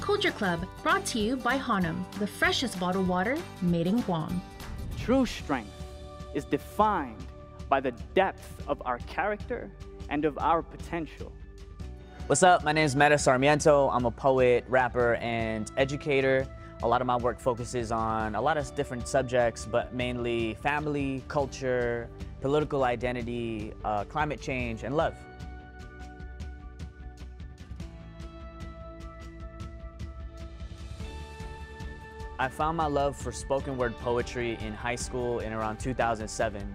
Culture Club, brought to you by Hanum, the freshest bottled water made in Guam. True strength is defined by the depth of our character and of our potential. What's up? My name is Meta Sarmiento. I'm a poet, rapper, and educator. A lot of my work focuses on a lot of different subjects, but mainly family, culture, political identity, climate change, and love. I found my love for spoken word poetry in high school in around 2007.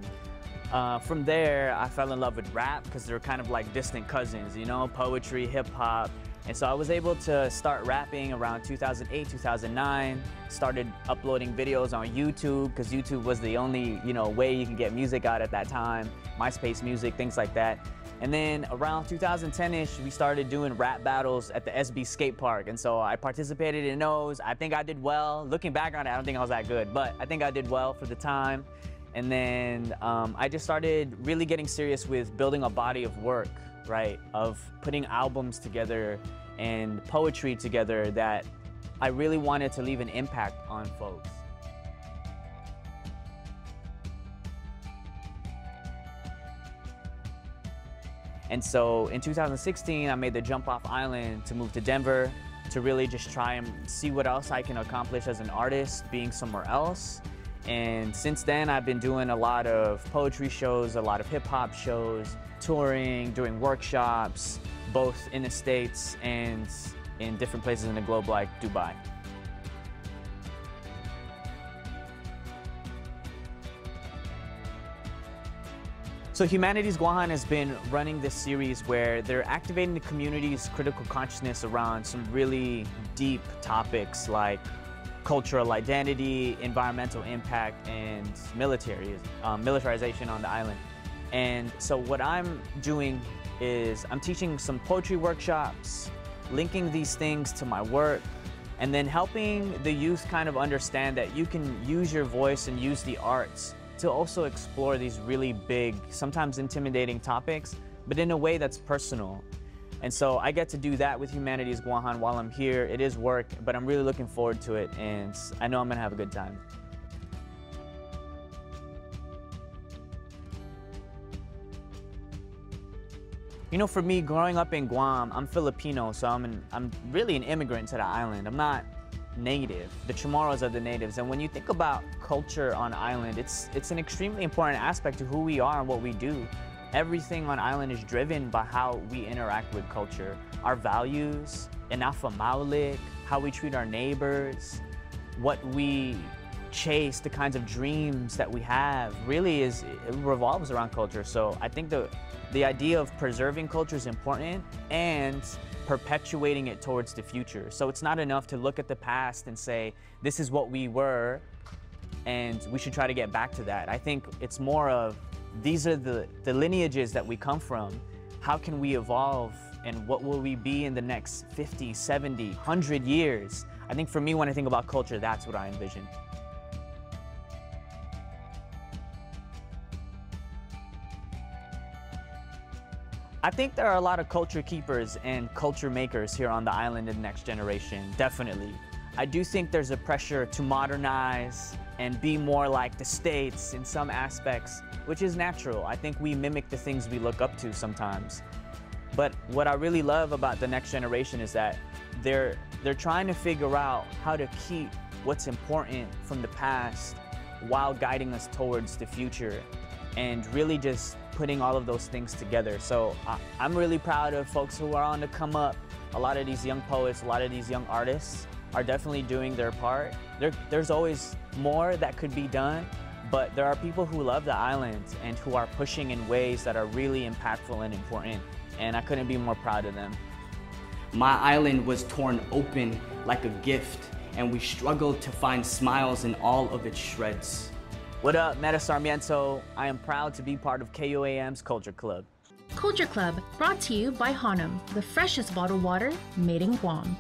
From there, I fell in love with rap because they're kind of like distant cousins, you know, poetry, hip hop. And so I was able to start rapping around 2008, 2009, started uploading videos on YouTube because YouTube was the only, way you can get music out at that time, MySpace music, things like that. And then around 2010-ish, we started doing rap battles at the SB skate park. And so I participated in those. I think I did well. Looking back on it, I don't think I was that good, but I think I did well for the time. And then I just started really getting serious with building a body of work, right? Of putting albums together and poetry together that I really wanted to leave an impact on folks. And so in 2016, I made the jump off island to move to Denver to really just try and see what else I can accomplish as an artist being somewhere else. And since then, I've been doing a lot of poetry shows, a lot of hip hop shows, touring, doing workshops, both in the States and in different places in the globe like Dubai. So Humanities Guahan has been running this series where they're activating the community's critical consciousness around some really deep topics like cultural identity, environmental impact, and militarization on the island. And so what I'm doing is I'm teaching some poetry workshops, linking these things to my work, and then helping the youth kind of understand that you can use your voice and use the arts to also explore these really big, sometimes intimidating topics, but in a way that's personal. And so I get to do that with Humanities Guahan while I'm here. It is work, but I'm really looking forward to it, and I know I'm gonna have a good time. For me, growing up in Guam, I'm Filipino, so I'm really an immigrant to the island. I'm not native. The Chamorros are the natives, and when you think about culture on island, it's an extremely important aspect to who we are and what we do. Everything on island is driven by how we interact with culture. Our values, inafamaulik, how we treat our neighbors, what we chase, the kinds of dreams that we have, really it revolves around culture. So I think the idea of preserving culture is important and perpetuating it towards the future. So it's not enough to look at the past and say, this is what we were, and we should try to get back to that. I think it's more of, these are the lineages that we come from. How can we evolve, and what will we be in the next 50, 70, 100 years? I think for me, when I think about culture, that's what I envision. I think there are a lot of culture keepers and culture makers here on the island in the next generation, definitely. I do think there's a pressure to modernize and be more like the States in some aspects, which is natural. I think we mimic the things we look up to sometimes. But what I really love about the next generation is that they're trying to figure out how to keep what's important from the past while guiding us towards the future, and really just putting all of those things together. So I'm really proud of folks who are on the come up. A lot of these young poets, a lot of these young artists are definitely doing their part. There's always more that could be done, but there are people who love the island and who are pushing in ways that are really impactful and important, and I couldn't be more proud of them. My island was torn open like a gift, and we struggled to find smiles in all of its shreds. What up, Meta Sarmiento? I am proud to be part of KUAM's Culture Club. Culture Club, brought to you by Hanum, the freshest bottled water made in Guam.